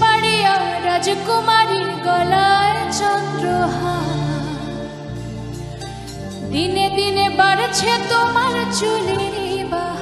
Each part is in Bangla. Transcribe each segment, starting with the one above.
পাড়িয়া রাজকুমারীর গলায় চন্দ্রহার। দিনে দিনে বাড়ছে তোমার চুলের বাহার।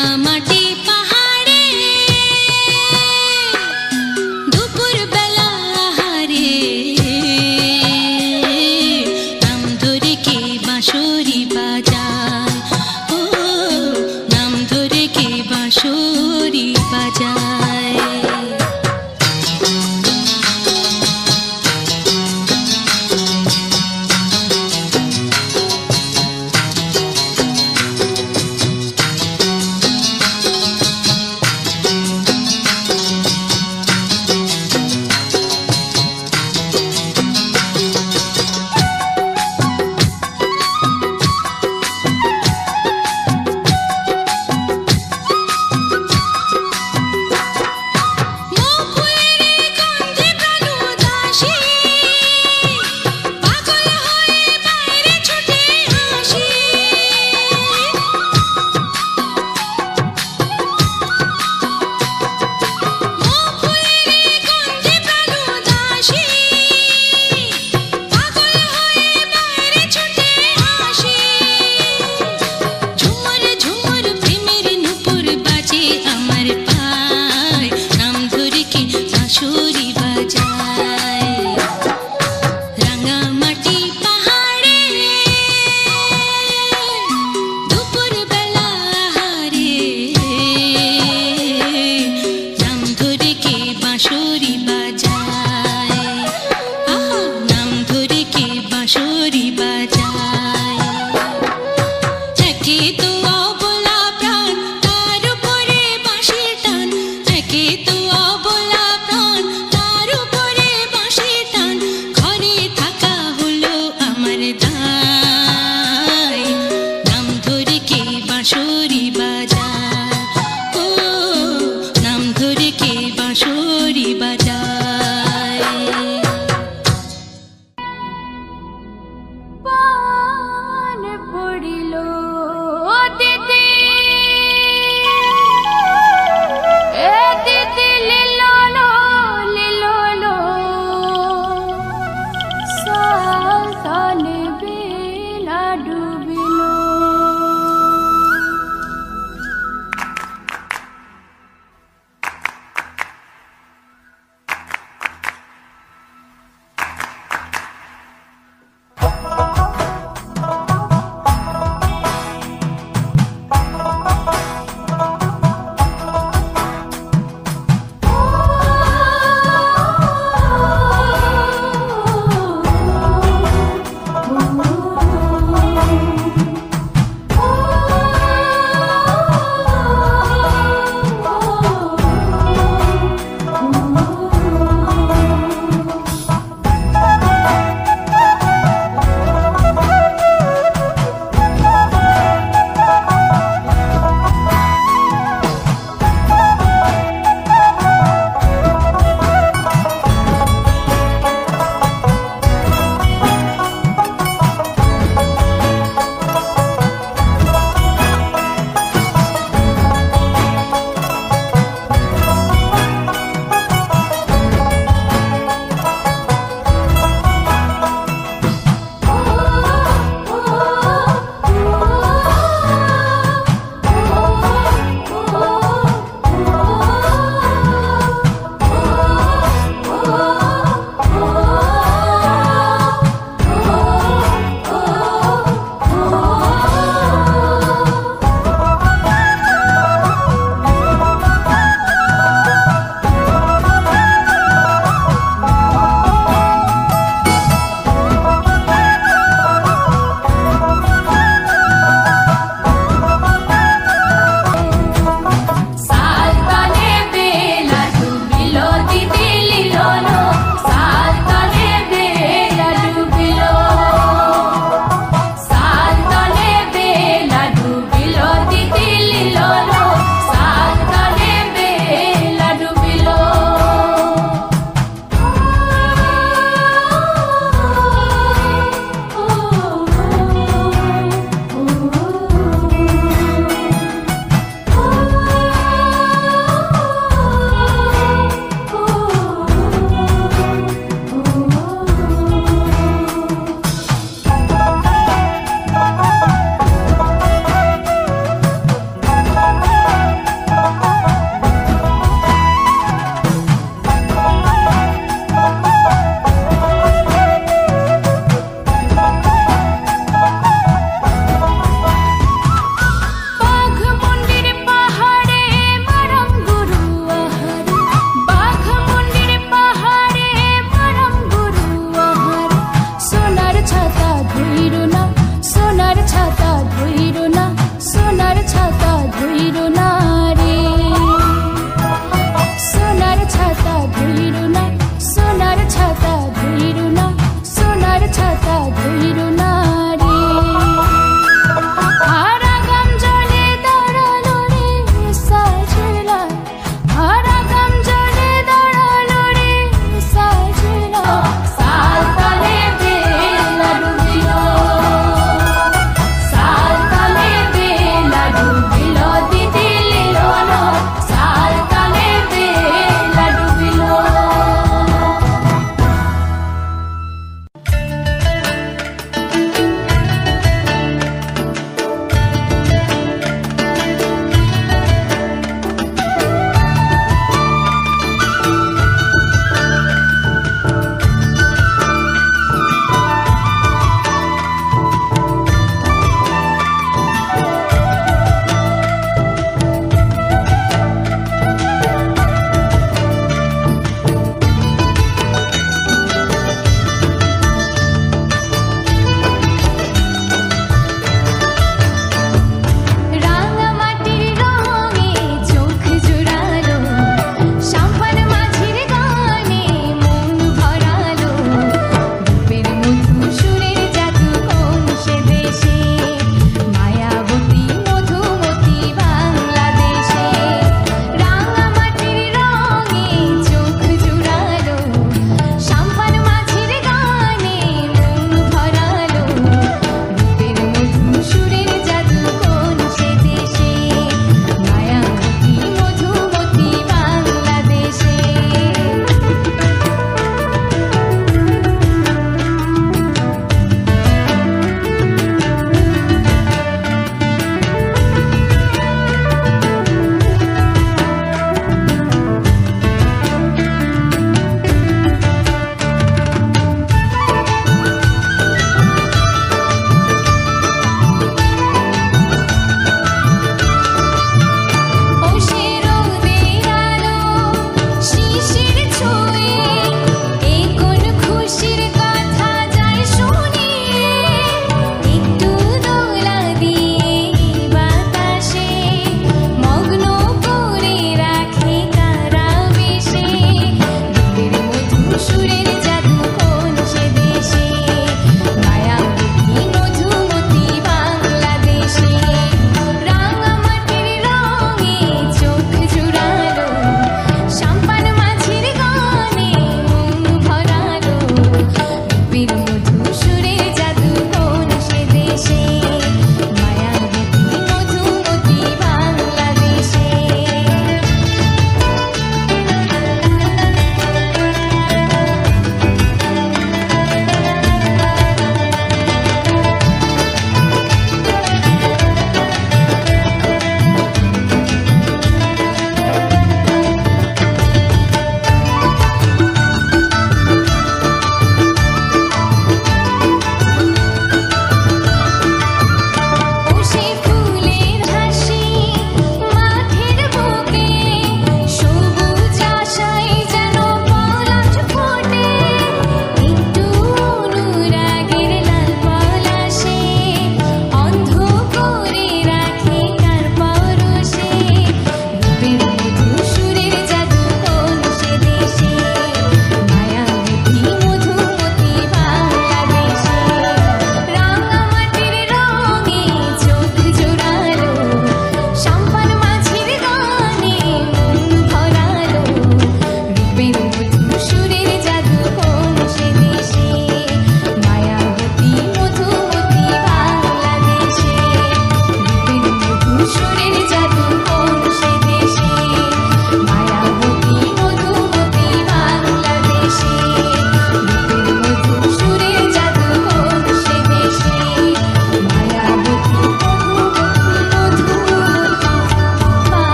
কাদামাটি পাহাড়ে দুপুর বেলা আহারে নাম ধরে কে বাঁশরি বাজায়, ও নাম ধরে কে বাঁশরি বাজায়।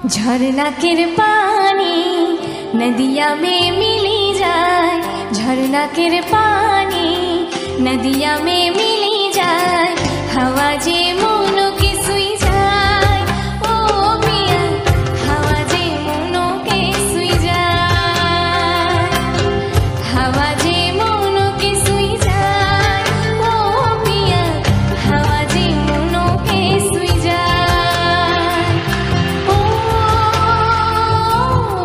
झरना के पानी नदिया में मिली जाए, झरना के पानी नदिया में मिली जाए, हवा जे मोनो के सुई जाए, ओ पिया हवा जे मोनो के सुई जाए, हवा जे मोनो के सुई जाए, ओ पिया हवा जे मोनो के सुई जाए, ओ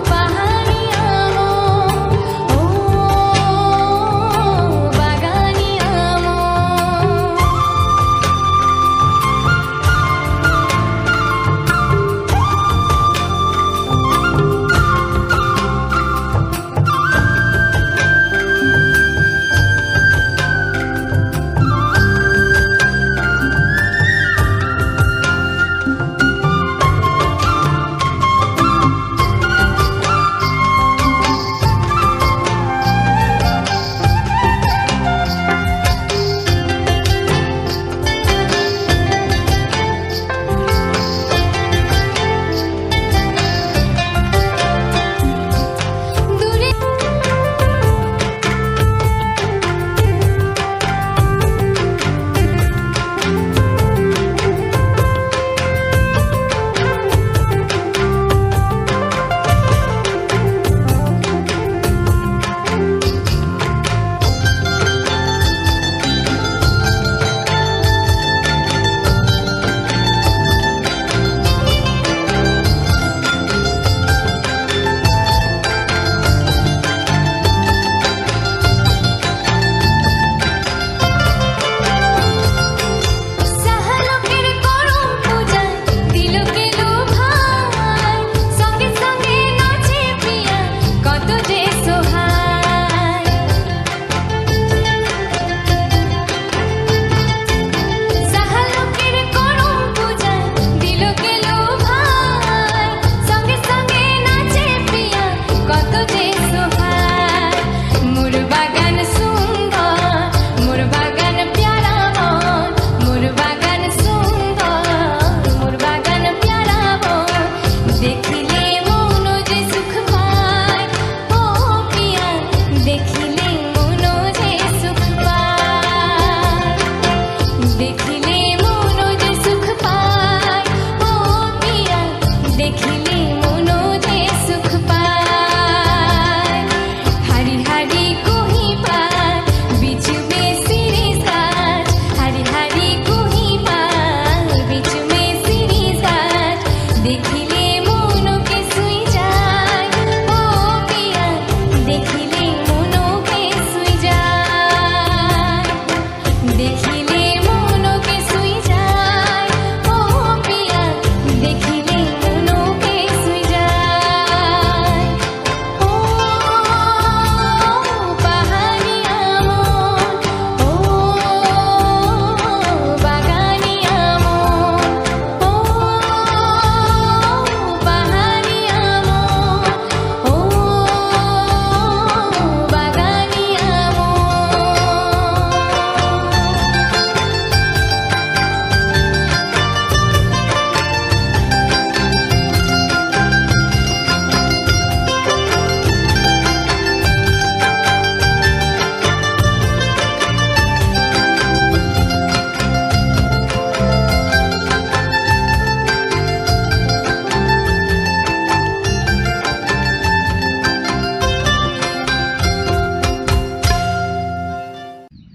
पहाड़िया मो, ओ बागानिया मो।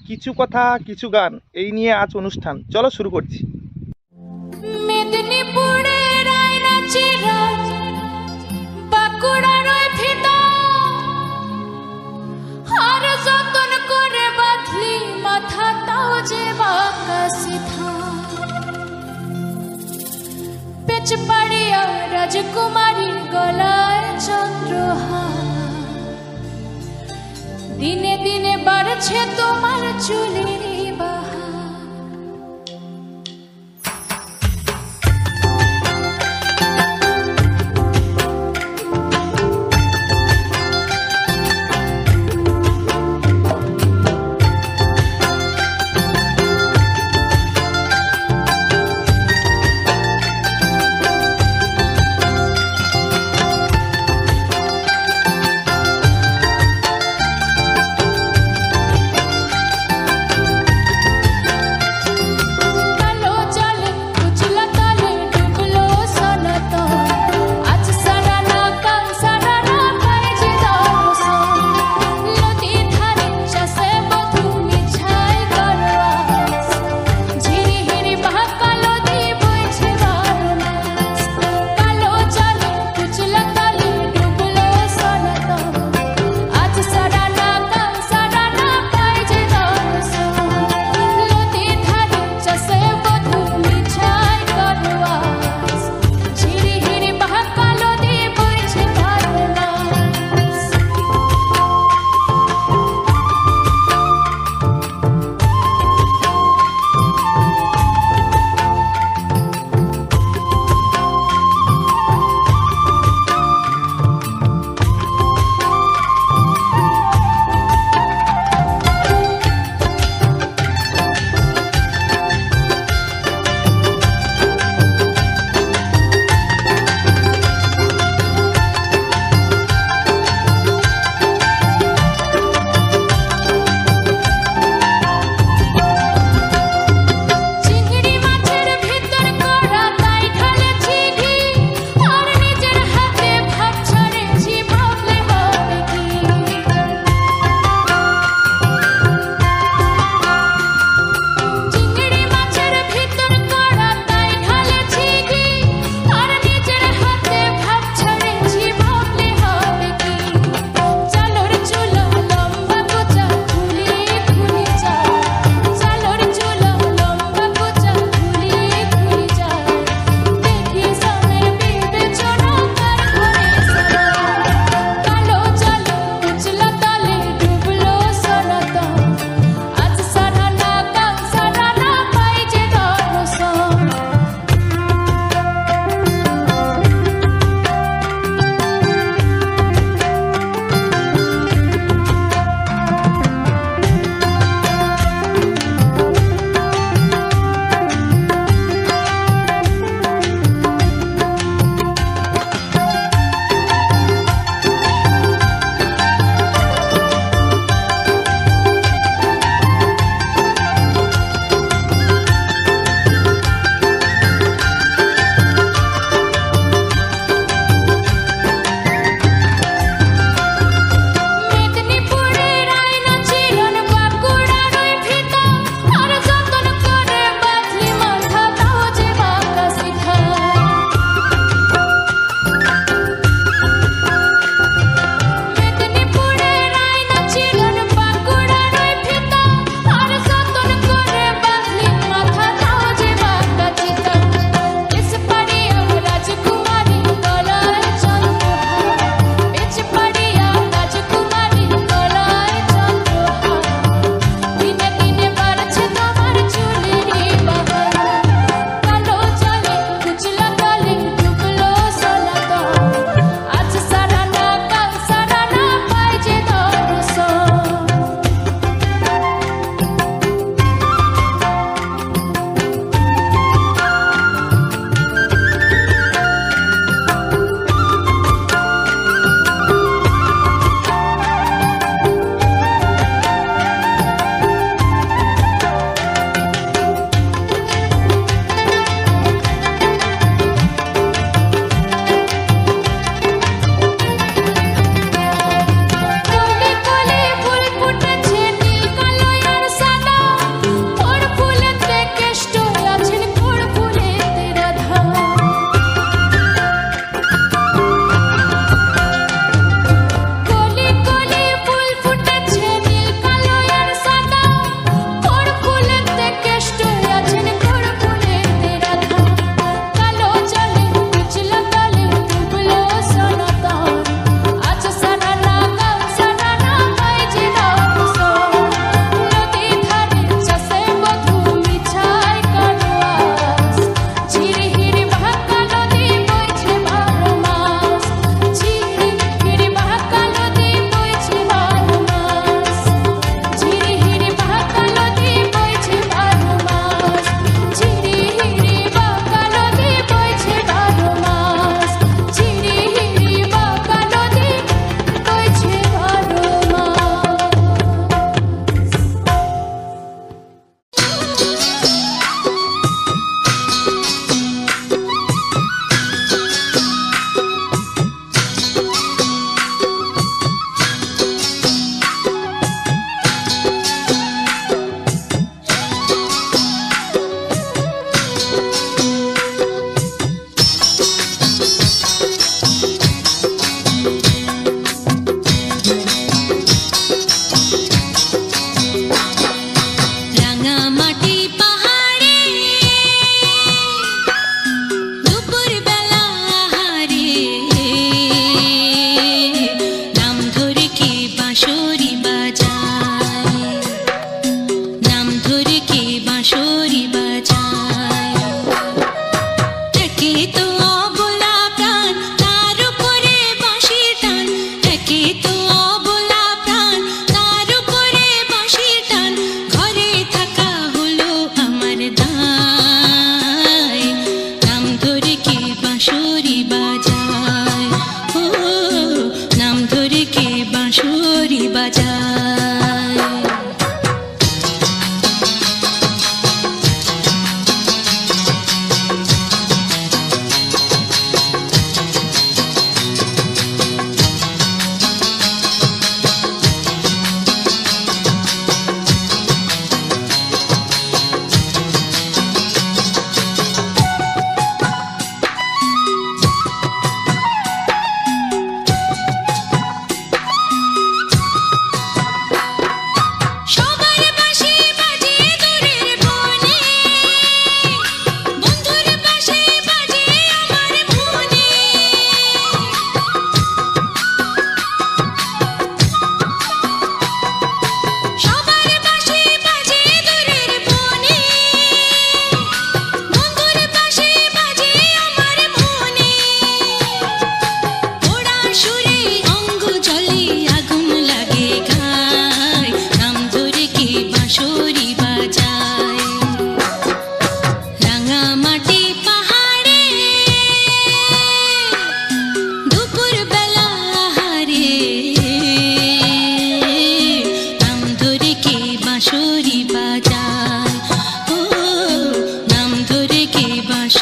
কিছু কথা কিছু গান এই নিয়ে আজ অনুষ্ঠান। চলো শুরু করছি। মেদিনীপুরের আয়নাচিরা বাঁকুড়ার ভিতর আর যতন করে বাঁধলি মাথাটাও যে বাঁকা সিধা, পেচপাড়িয়া রাজকুমারীর গলায় চন্দ্রহার, দিনে দিনে বাড়ছে তোমার চুলের বাহার।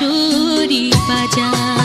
বাঁশরি বাজায়।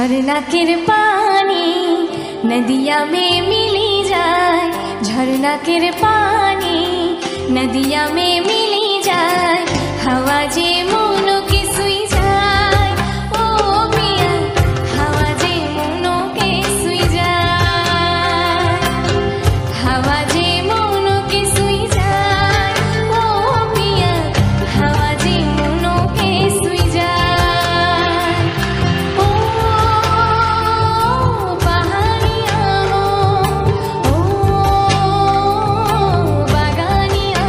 झरना के पानी नदिया में मिली जाए, झरना के पानी नदिया में मिली जाए, हवा जे मोनो के सुई जाए, ओ पिया हवा जे मोनो के सुई जाए, हवा जे मोनो के सुई जाए, ओ पिया हवा जे मोनो के सुई जाए। ओ पहाड़िया ओ बागानिया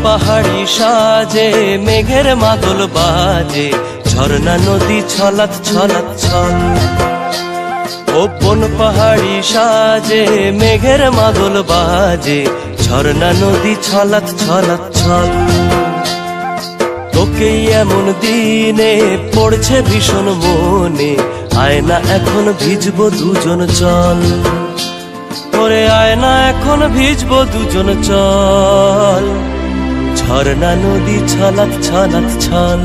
পাহাড়ি সাজে মেঘের মাদল বাজে, ঝর্ণা নদী ছলাৎ ছলাৎ ছল। ও বন পাহাড়ি সাজে মেঘের মাদল বাজে, ঝর্ণা নদী ছলাৎ ছলাৎ ছল। তোকেই এমন দিনে পড়ছে ভীষণ মনে, আয়না এখন ভিজবো দুজন চল। ওরে আয়না এখন ভিজবো দুজন চল, ঝর্ণা নদী ছলাৎ ছলাৎ ছল।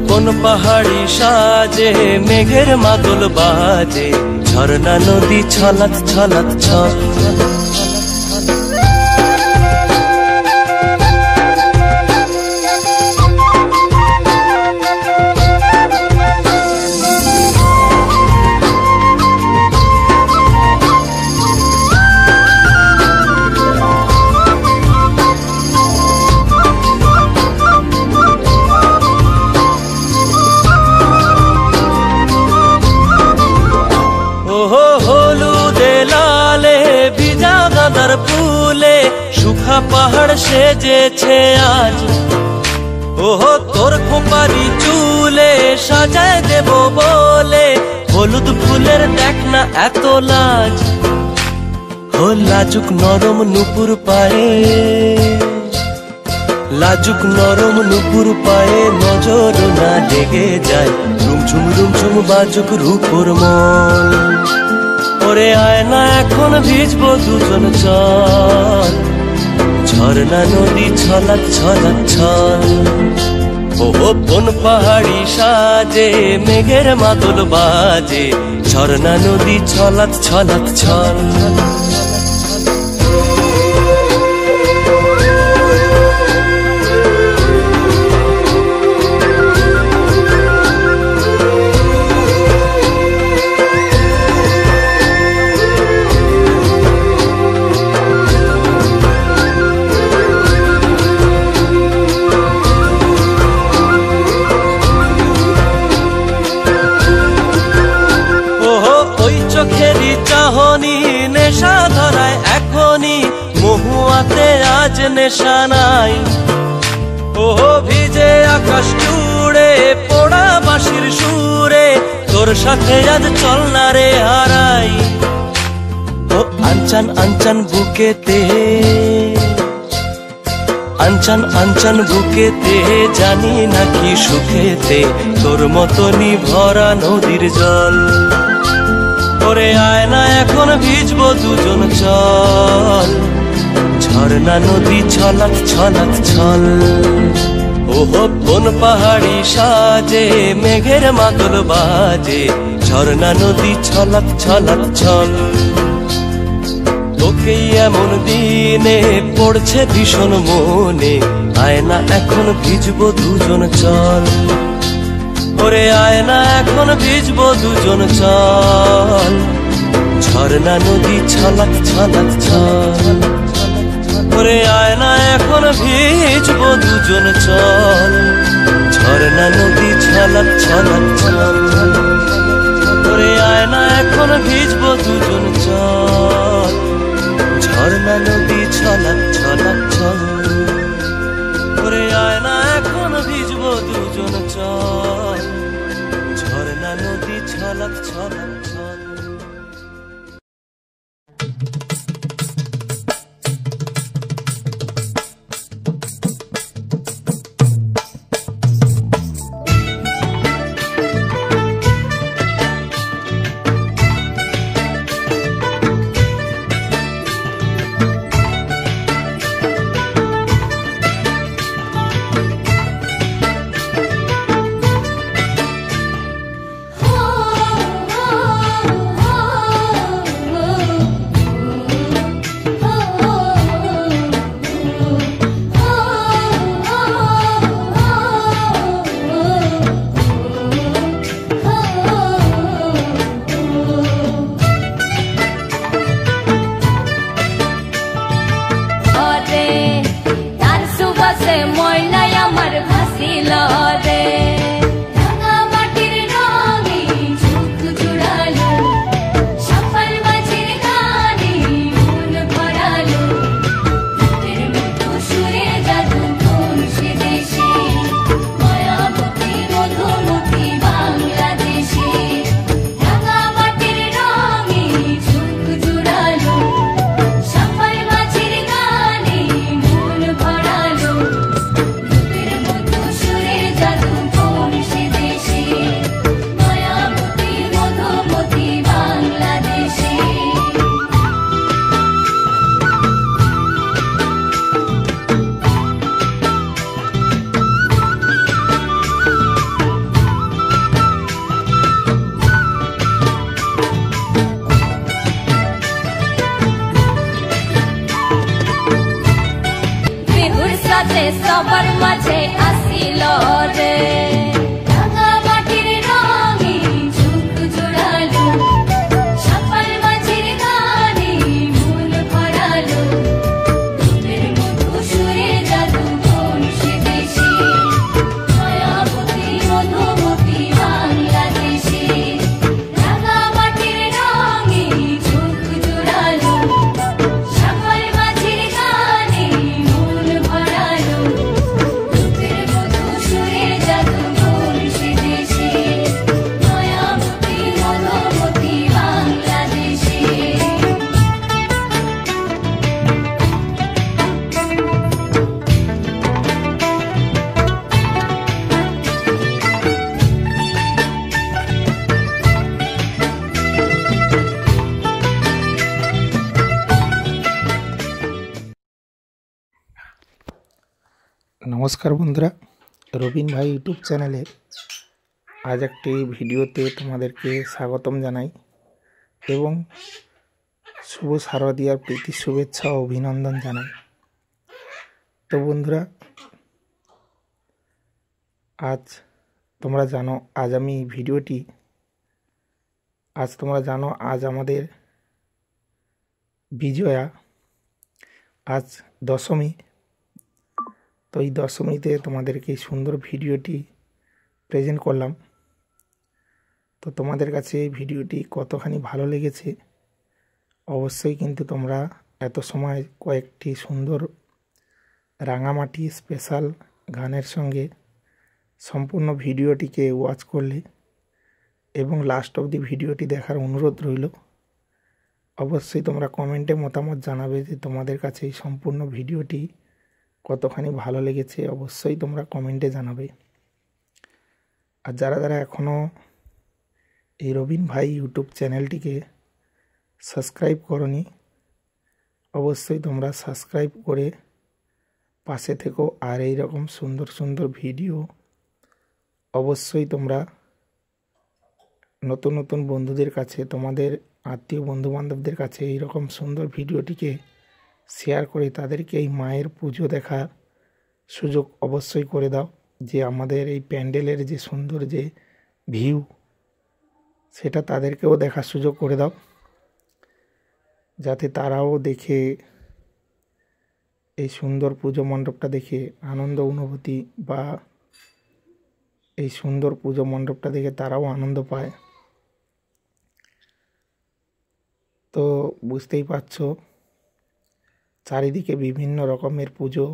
কোন পাহাড়ি সাজে মেঘের মাদল বাজে, ঝর্ণা নদী ছলাৎ ছলাৎ ছল। ফুলে সুখা পাহাড় সেজেছে আজ, ওহো তোর খোপারি চুলে সাজায় দেব বলে, হলুদ ফুলের দেখ না এত লাজ। ও লাজুক নরম নুপুর পায়ে, লাজুক নরম নুপুর পায়ে নজর না লেগে যায়, রুমঝুম বাজুক রূপর মন। ওরে আয়না এখন ভিজবো দুজন চল, ঝর্ণা নদী ছলাৎ ছলাৎ ছল। ও বন পাহাড়ি সাজে মেঘের মাদল বাজে, ঝর্ণা নদী ছলাৎ ছলাৎ ছল। নেশা ধরায় এখনই মহুয়াতে আজ নেশা নাই, ও ভিজে আকাশ জুড়ে পোড়া বাঁশির সুরে, তোর সাথে আজ চল না রে হারাই। ও আনচান আনচান বুকেতে, আনচান আনচান বুকেতে, জানি নাকি সুখেতে তোর মতনই ভরা নদীর জল। ওরে আয়না এখন ভিজবো দুজন চল, ঝর্ণা নদী ছলাৎ ছলাৎ ছল। ওহো বন পাহাড়ি সাজে মেঘের মাদল বাজে, ঝর্ণা নদী ছলাৎ ছলাৎ ছল। তোকেই এমন দিনে পড়ছে ভীষণ মনে, আয়না এখন ভিজবো দুজন চল। ওরে আয়না এখন ভিজবো দুজন চল, ঝর্ণা নদী ছলাৎ ছলাৎ ছল। ওরে আয়না এখন ভিজবো দুজন চল, ঝর্ণা নদী ছলাৎ ছলাৎ ছল। ওরে আয়না এখন ভিজবো দুজন চল, ঝর্ণা নদী ছলাৎ ছলাৎ ছল। ওরে আয়না এখন ভিজবো দুজন চল, ঝর্ণা নদী ছলাৎ ছলাৎ ছল। সাথে সবার মাঝে আসিল রে রাঙা মাটির রঙে চোখ জোড়ালো সকাল মাঝের গানে মন ভরালো রূপের মধু সুরে জাদু কোন সে দেশে মায়াবতী মধুমতি বাংলাদেশে রাঙা মাটির রঙে চোখ জোড়ালো সকাল মাঝের গানে মন ভরালো রূপের মধু সুরে জাদু কোন সে দেশে মায়াবতী মধুমতি বাংলাদেশে নমস্কার বন্ধুরা, রবিন ভাই ইউটিউব চ্যানেলে আজ একটি ভিডিওতে তোমাদেরকে স্বাগতম জানাই এবং শুভ শারদীয়ার প্রীতি শুভেচ্ছা ও অভিনন্দন জানাই। তো বন্ধুরা, আজ তোমরা জানো আজ আমাদের বিজয়া, আজ দশমী। তো এই দশমীতে তোমাদেরকে এই সুন্দর ভিডিওটি প্রেজেন্ট করলাম। তো তোমাদের কাছে এই ভিডিওটি কতখানি ভালো লেগেছে অবশ্যই কিন্তু তোমরা এত সময় কয়েকটি সুন্দর রাঙামাটি স্পেশাল গানের সঙ্গে সম্পূর্ণ ভিডিওটিকে ওয়াচ করলে এবং লাস্ট অবধি ভিডিওটি দেখার অনুরোধ রইল। অবশ্যই তোমরা কমেন্টে মতামত জানাবে যে তোমাদের কাছে এই সম্পূর্ণ ভিডিওটি কতখানি ভালো লেগেছে, অবশ্যই তোমরা কমেন্টে জানাবে। আর যারা যারা এখনও এই রবিন ভাই ইউটিউব চ্যানেলটিকে সাবস্ক্রাইব করনি, অবশ্যই তোমরা সাবস্ক্রাইব করে পাশে থেকো। আর এই রকম সুন্দর সুন্দর ভিডিও অবশ্যই তোমরা নতুন নতুন বন্ধুদের কাছে, তোমাদের আত্মীয় বন্ধুবান্ধবদের কাছে এই রকম সুন্দর ভিডিওটিকে শেয়ার করে তাদেরকে এই মায়ের পুজো দেখার সুযোগ অবশ্যই করে দাও। যে আমাদের এই প্যান্ডেলের যে সুন্দর যে ভিউ, সেটা তাদেরকেও দেখার সুযোগ করে দাও, যাতে তারাও দেখে এই সুন্দর পুজো মণ্ডপটা দেখে আনন্দ অনুভূতি বা এই সুন্দর পুজো মণ্ডপটা দেখে তারাও আনন্দ পায়। তো বুঝতেই পারছো, চারিদিকে বিভিন্ন রকমের পুজো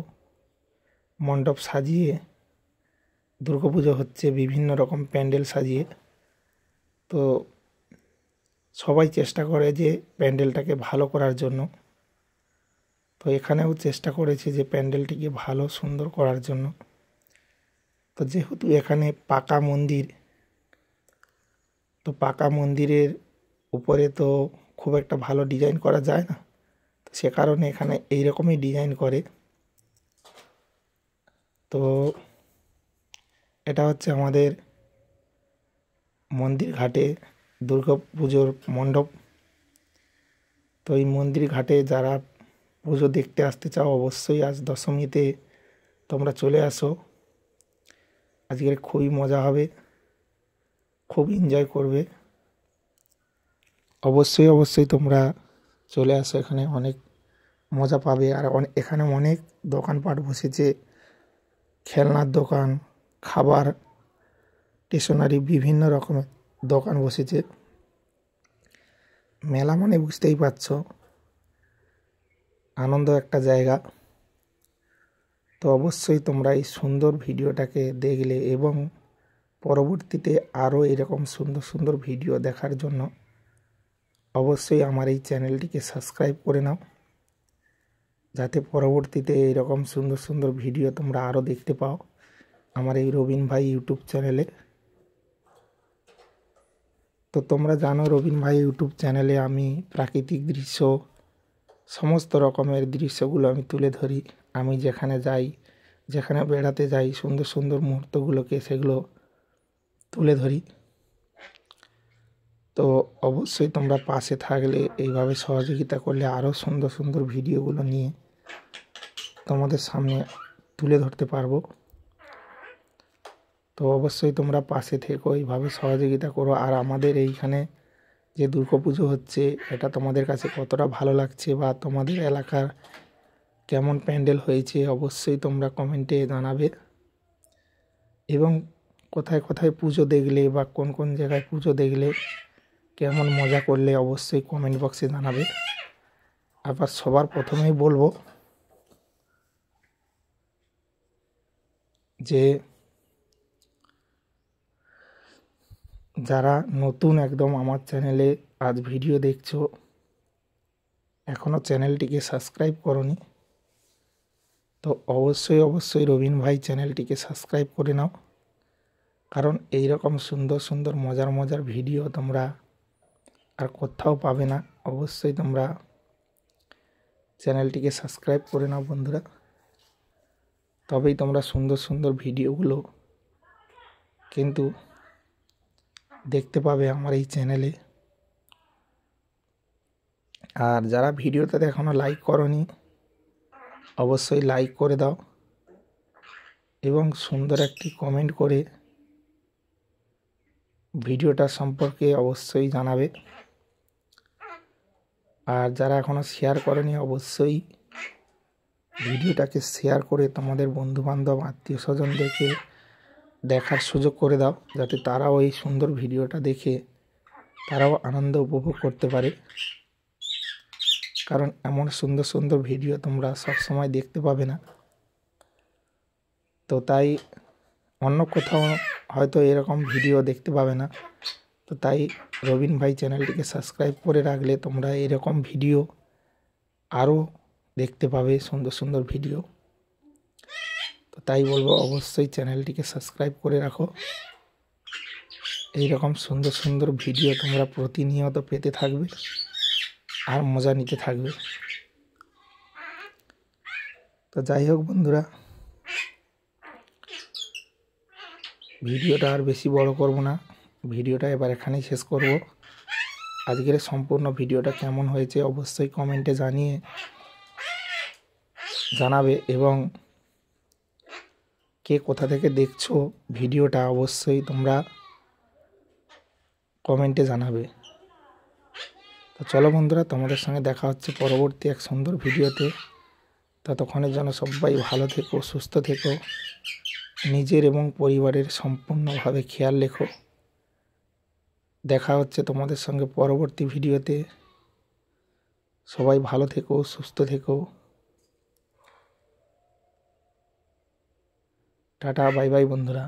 মণ্ডপ সাজিয়ে দুর্গাপুজো হচ্ছে, বিভিন্ন রকম প্যান্ডেল সাজিয়ে। তো সবাই চেষ্টা করে যে প্যান্ডেলটাকে ভালো করার জন্য। তো এখানেও চেষ্টা করেছে যে প্যান্ডেলটিকে ভালো সুন্দর করার জন্য। তো যেহেতু এখানে পাকা মন্দির, তো পাকা মন্দিরের উপরে তো খুব একটা ভালো ডিজাইন করা যায় না, তো সে কারণে এখানে এইরকমই ডিজাইন করে। তো এটা হচ্ছে আমাদের মন্দির ঘাটে দুর্গা পুজোর মণ্ডপ। তো এই মন্দির ঘাটে যারা পুজো দেখতে আসতে চাও, অবশ্যই আজ দশমীতে তোমরা চলে আসো। আজকের খুবই মজা হবে, খুব এনজয় করবে। অবশ্যই তোমরা চলে আসো, এখানে অনেক মজা পাবে। আর এখানে অনেক দোকানপাট বসেছে, খেলনার দোকান, খাবার, স্টেশনারি, বিভিন্ন রকমের দোকান বসেছে। মেলা মানে বুঝতেই পারছো আনন্দ একটা জায়গা। তো অবশ্যই তোমরা এই সুন্দর ভিডিওটাকে দেখলে এবং পরবর্তীতে আরও এরকম সুন্দর সুন্দর ভিডিও দেখার জন্য অবশ্যই আমার এই চ্যানেলটিকে সাবস্ক্রাইব করে নাও, যাতে পরবর্তীতে এইরকম সুন্দর সুন্দর ভিডিও তোমরা আরও দেখতে পাও আমার এই রবিন ভাই ইউটিউব চ্যানেলে। তো তোমরা জানো রবিন ভাই ইউটিউব চ্যানেলে আমি প্রাকৃতিক দৃশ্য, সমস্ত রকমের দৃশ্যগুলো আমি তুলে ধরি। আমি যেখানে যাই, যেখানে বেড়াতে যাই, সুন্দর সুন্দর মুহূর্তগুলোকে সেগুলো তুলে ধরি। তো অবশ্যই তোমরা পাশে থাকলে, এইভাবে সহযোগিতা করলে আরও সুন্দর সুন্দর ভিডিওগুলো নিয়ে তোমাদের সামনে তুলে ধরতে পারবো। তো অবশ্যই তোমরা পাশে থেকো, এইভাবে সহযোগিতা করো। আর আমাদের এইখানে যে দুর্গাপুজো হচ্ছে এটা তোমাদের কাছে কতটা ভালো লাগছে বা তোমাদের এলাকার কেমন প্যান্ডেল হয়েছে অবশ্যই তোমরা কমেন্টে জানাবে। এবং কোথায় কোথায় পুজো দেখলে বা কোন কোন জায়গায় পুজো দেখলে কেমন মজা করলে অবশ্যই কমেন্ট বক্সে জানাবে। আবার সবার প্রথমেই বলবো যে যারা নতুন একদম আমার চ্যানেলে আজ ভিডিও দেখছো, এখনও চ্যানেলটিকে সাবস্ক্রাইব করোনি, তো অবশ্যই রবিন ভাই চ্যানেলটিকে সাবস্ক্রাইব করে নাও। কারণ এই রকম সুন্দর সুন্দর মজার ভিডিও তোমরা আর কোথাও পাবে না। অবশ্যই তোমরা চ্যানেলটিকে সাবস্ক্রাইব করে নাও বন্ধুরা, তবেই তোমরা সুন্দর সুন্দর ভিডিওগুলো কিন্তু দেখতে পাবে আমার এই চ্যানেলে। আর যারা ভিডিওটাতে এখনও লাইক করোনি অবশ্যই লাইক করে দাও এবং সুন্দর একটি কমেন্ট করে ভিডিওটা সম্পর্কে অবশ্যই জানাবে। আর যারা এখনও শেয়ার করেনি অবশ্যই ভিডিওটাকে শেয়ার করে তোমাদের বন্ধুবান্ধব আত্মীয় স্বজনদেরকে দেখার সুযোগ করে দাও, যাতে তারাও এই সুন্দর ভিডিওটা দেখে তারাও আনন্দ উপভোগ করতে পারে। কারণ এমন সুন্দর সুন্দর ভিডিও তোমরা সবসময় দেখতে পাবে না। তো তাই অন্য কোথাও হয়তো এরকম ভিডিও দেখতে পাবে না। তো তাই রবিন ভাই চ্যানেলটিকে সাবস্ক্রাইব করে রাখলে তোমরা এরকম ভিডিও আরও দেখতে পাবে, সুন্দর সুন্দর ভিডিও। তো তাই বলবো অবশ্যই চ্যানেলটিকে সাবস্ক্রাইব করে রাখো। এইরকম সুন্দর সুন্দর ভিডিও তোমরা প্রতিনিয়ত পেতে থাকবে আর মজা নিতে থাকবে। তো যাই হোক বন্ধুরা, ভিডিওটা আর বেশি বড় করব না, ভিডিওটা এবার এখানেই শেষ করব। আজকের সম্পূর্ণ ভিডিওটা কেমন হয়েছে অবশ্যই কমেন্টে জানাবে এবং কে কোথা থেকে দেখছো ভিডিওটা অবশ্যই তোমরা কমেন্টে জানাবে। তো চলো বন্ধুরা, তোমাদের সঙ্গে দেখা হচ্ছে পরবর্তী এক সুন্দর ভিডিওতে। ততক্ষণের জন্য সবাই ভালো থেকো, সুস্থ থেকো, নিজের এবং পরিবারের সম্পূর্ণভাবে খেয়াল রেখো। দেখা হচ্ছে তোমাদের সঙ্গে পরবর্তী ভিডিওতে। সবাই ভালো থেকো, সুস্থ থেকো। টাটা, বাই বাই বন্ধুরা।